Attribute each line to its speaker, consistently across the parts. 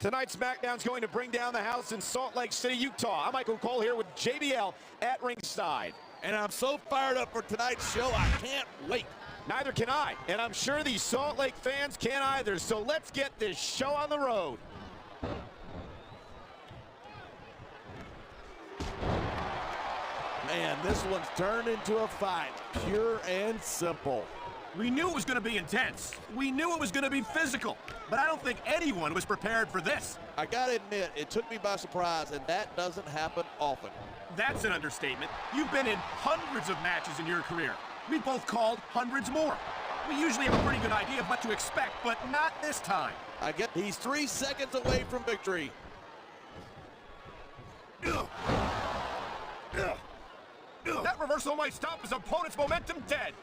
Speaker 1: Tonight's SmackDown's going to bring down the house in Salt Lake City, Utah. I'm Michael Cole here with JBL at ringside.
Speaker 2: And I'm so fired up for tonight's show, I can't wait.
Speaker 1: Neither can I, and I'm sure these Salt Lake fans can't either, so let's get this show on the road.
Speaker 2: Man, this one's turned into a fight, pure and simple.
Speaker 3: We knew it was going to be intense. We knew it was going to be physical. But I don't think anyone was prepared for this.
Speaker 2: I gotta admit, it took me by surprise, and that doesn't happen often.
Speaker 3: That's an understatement. You've been in hundreds of matches in your career. We both called hundreds more. We usually have a pretty good idea of what to expect, but not this time.
Speaker 2: I get he's 3 seconds away from victory.
Speaker 3: That reversal might stop his opponent's momentum dead.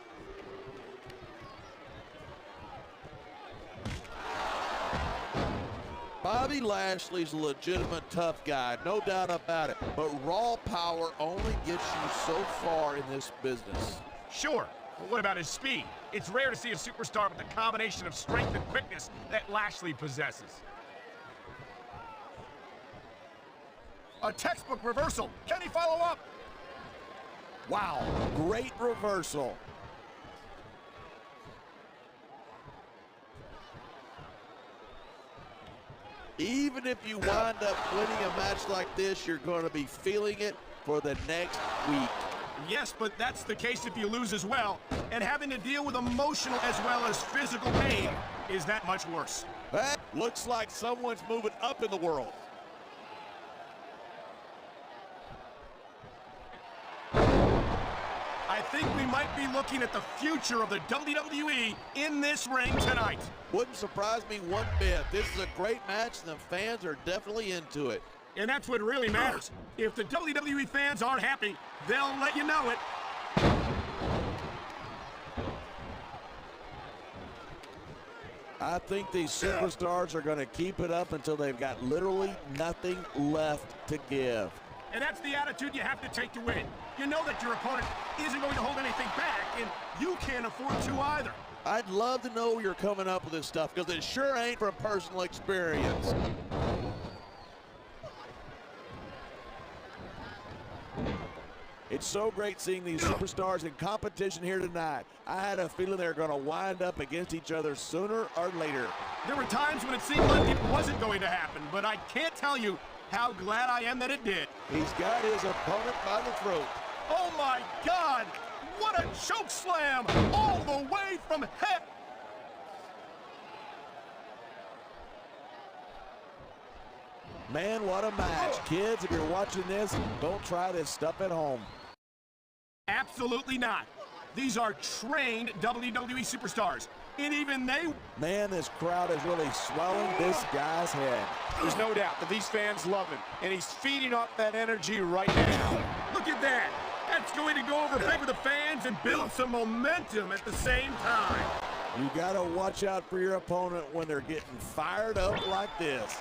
Speaker 2: Bobby Lashley's a legitimate tough guy, no doubt about it. But raw power only gets you so far in this business.
Speaker 3: Sure, but what about his speed? It's rare to see a superstar with the combination of strength and quickness that Lashley possesses. A textbook reversal. Can he follow up?
Speaker 2: Wow, great reversal. Even if you wind up winning a match like this, you're going to be feeling it for the next week.
Speaker 3: Yes, but that's the case if you lose as well. And having to deal with emotional as well as physical pain is that much worse.
Speaker 2: That looks like someone's moving up in the world.
Speaker 3: I think we might be looking at the future of the WWE in this ring tonight.
Speaker 2: Wouldn't surprise me one bit. This is a great match, and the fans are definitely into it.
Speaker 3: And that's what really matters. If the WWE fans aren't happy, they'll let you know it.
Speaker 2: I think these superstars are going to keep it up until they've got literally nothing left to give.
Speaker 3: And that's the attitude you have to take to win. You know that your opponent isn't going to hold anything back, and you can't afford to either.
Speaker 2: I'd love to know where you're coming up with this stuff, because it sure ain't from personal experience. It's so great seeing these superstars in competition here tonight. I had a feeling they were going to wind up against each other sooner or later.
Speaker 3: There were times when it seemed like it wasn't going to happen, but I can't tell you how glad I am that it did.
Speaker 2: He's got his opponent by the throat.
Speaker 3: Oh my God! What a choke slam! All the way from head!
Speaker 2: Man, what a match. Kids, if you're watching this, don't try this stuff at home.
Speaker 3: Absolutely not. These are trained WWE superstars. And even they...
Speaker 2: Man, this crowd is really swelling this guy's head.
Speaker 1: There's no doubt that these fans love him, and he's feeding off that energy right now.
Speaker 3: Look at that. That's going to go over big with the fans and build some momentum at the same time.
Speaker 2: You got to watch out for your opponent when they're getting fired up like this.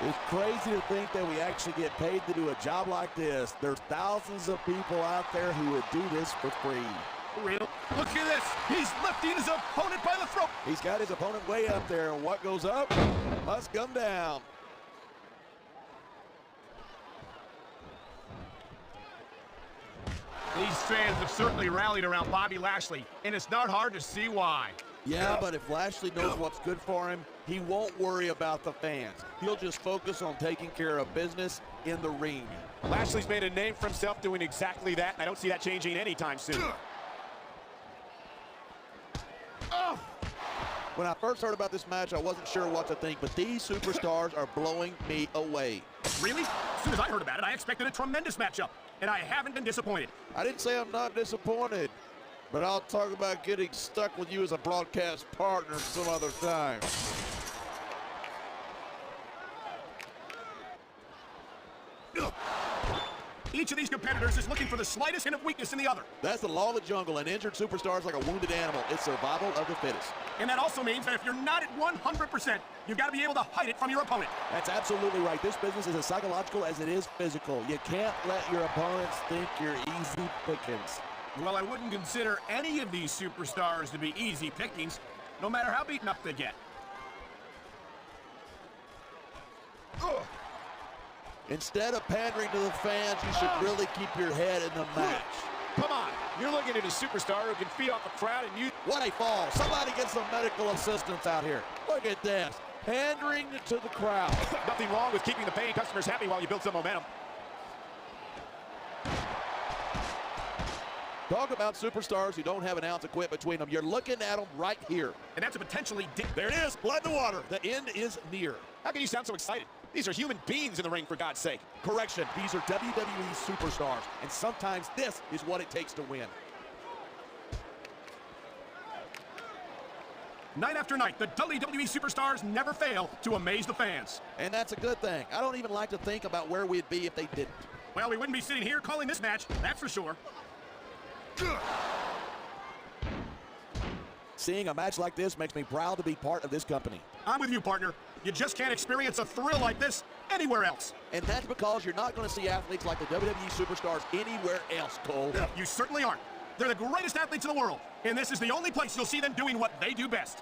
Speaker 2: It's crazy to think that we actually get paid to do a job like this. There's thousands of people out there who would do this for free.
Speaker 3: Real. Look at this. He's lifting his opponent by the throat.
Speaker 2: He's got his opponent way up there, and what goes up must come down.
Speaker 3: These fans have certainly rallied around Bobby Lashley, and it's not hard to see why.
Speaker 2: Yeah, but if Lashley knows what's good for him, he won't worry about the fans. He'll just focus on taking care of business in the ring.
Speaker 1: Lashley's made a name for himself doing exactly that, and I don't see that changing anytime soon.
Speaker 2: When I first heard about this match, I wasn't sure what to think, but these superstars are blowing me away.
Speaker 3: Really? As soon as I heard about it, I expected a tremendous matchup, and I haven't been disappointed.
Speaker 2: I didn't say I'm not disappointed, but I'll talk about getting stuck with you as a broadcast partner some other time.
Speaker 3: Each of these competitors is looking for the slightest hint of weakness in the other.
Speaker 2: That's the law of the jungle. An injured superstar is like a wounded animal. It's survival of the fittest.
Speaker 3: And that also means that if you're not at 100%, you've got to be able to hide it from your opponent.
Speaker 2: That's absolutely right. This business is as psychological as it is physical. You can't let your opponents think you're easy pickings.
Speaker 3: Well, I wouldn't consider any of these superstars to be easy pickings, no matter how beaten up they get.
Speaker 2: Instead of pandering to the fans, you should really keep your head in the match.
Speaker 1: Come on, you're looking at a superstar who can feed off the crowd and you...
Speaker 2: What a fall. Somebody get some medical assistance out here. Look at this. Pandering to the crowd.
Speaker 1: Nothing wrong with keeping the paying customers happy while you build some momentum.
Speaker 2: Talk about superstars who don't have an ounce of quit between them. You're looking at them right here.
Speaker 3: And that's a potentially...
Speaker 2: There it is. Blood in the water. The end is near.
Speaker 1: How can you sound so excited? These are human beings in the ring, for God's sake.
Speaker 2: Correction. These are WWE superstars. And sometimes this is what it takes to win.
Speaker 3: Night after night, the WWE superstars never fail to amaze the fans.
Speaker 2: And that's a good thing. I don't even like to think about where we'd be if they didn't.
Speaker 3: Well, we wouldn't be sitting here calling this match, that's for sure.
Speaker 2: Seeing a match like this makes me proud to be part of this company.
Speaker 3: I'm with you, partner. You just can't experience a thrill like this anywhere else.
Speaker 2: And that's because you're not going to see athletes like the WWE superstars anywhere else, Cole.
Speaker 3: You certainly aren't. They're the greatest athletes in the world, and this is the only place you'll see them doing what they do best.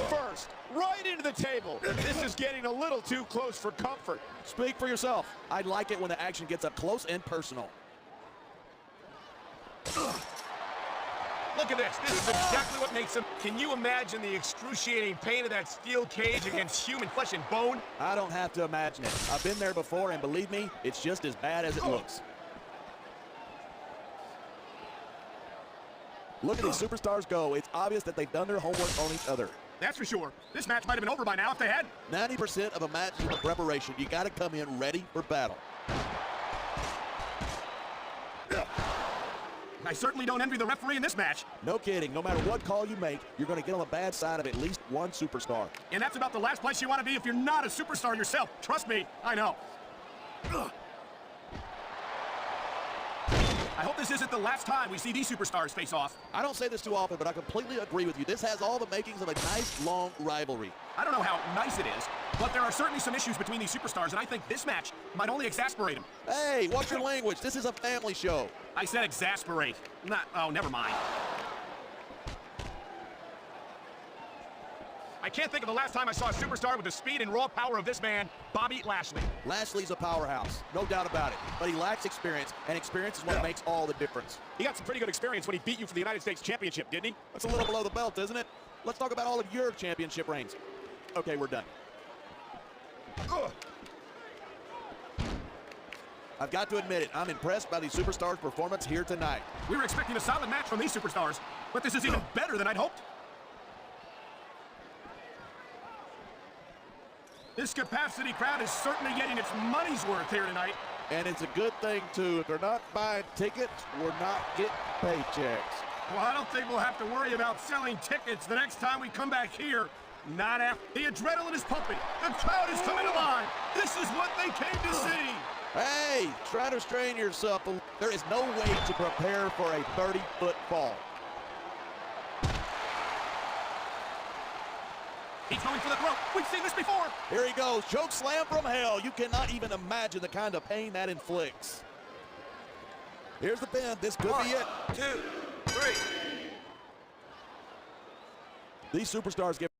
Speaker 1: First, right into the table. This is getting a little too close for comfort.
Speaker 2: Speak for yourself. I like it when the action gets up close and personal.
Speaker 3: Look at this. This is exactly what makes him. Can you imagine the excruciating pain of that steel cage against human flesh and bone?
Speaker 2: I don't have to imagine it. I've been there before, and believe me, it's just as bad as it looks. Look at these superstars go. It's obvious that they've done their homework on each other.
Speaker 3: That's for sure. This match might have been over by now if they had.
Speaker 2: 90% of a match is the preparation. You got to come in ready for battle.
Speaker 3: I certainly don't envy the referee in this match.
Speaker 2: No kidding. No matter what call you make, you're going to get on the bad side of at least one superstar.
Speaker 3: And that's about the last place you want to be if you're not a superstar yourself. Trust me, I know. I hope this isn't the last time we see these superstars face off.
Speaker 2: I don't say this too often, but I completely agree with you. This has all the makings of a nice, long rivalry.
Speaker 3: I don't know how nice it is, but there are certainly some issues between these superstars, and I think this match might only exasperate them.
Speaker 2: Hey, watch your language. This is a family show.
Speaker 3: I said exasperate. Oh, never mind. I can't think of the last time I saw a superstar with the speed and raw power of this man, Bobby Lashley.
Speaker 2: Lashley's a powerhouse, no doubt about it, but he lacks experience, and experience is what makes all the difference.
Speaker 1: He got some pretty good experience when he beat you for the United States Championship, didn't he?
Speaker 2: That's a little below the belt, isn't it? Let's talk about all of your championship reigns. Okay, we're done. I've got to admit it, I'm impressed by these superstars' performance here tonight.
Speaker 3: We were expecting a solid match from these superstars, but this is even better than I'd hoped. This capacity crowd is certainly getting its money's worth here tonight.
Speaker 2: And it's a good thing, too. If they're not buying tickets, we're not getting paychecks.
Speaker 3: Well, I don't think we'll have to worry about selling tickets the next time we come back here. Not after. The adrenaline is pumping. The crowd is coming alive. This is what they came to see.
Speaker 2: Hey, try to restrain yourself. There is no way to prepare for a 30-foot fall.
Speaker 3: He's going for the throat. We've seen this before.
Speaker 2: Here he goes. Choke slam from hell. You cannot even imagine the kind of pain that inflicts. Here's the pin. This could be it.
Speaker 3: 1, 2, 3.
Speaker 2: These superstars give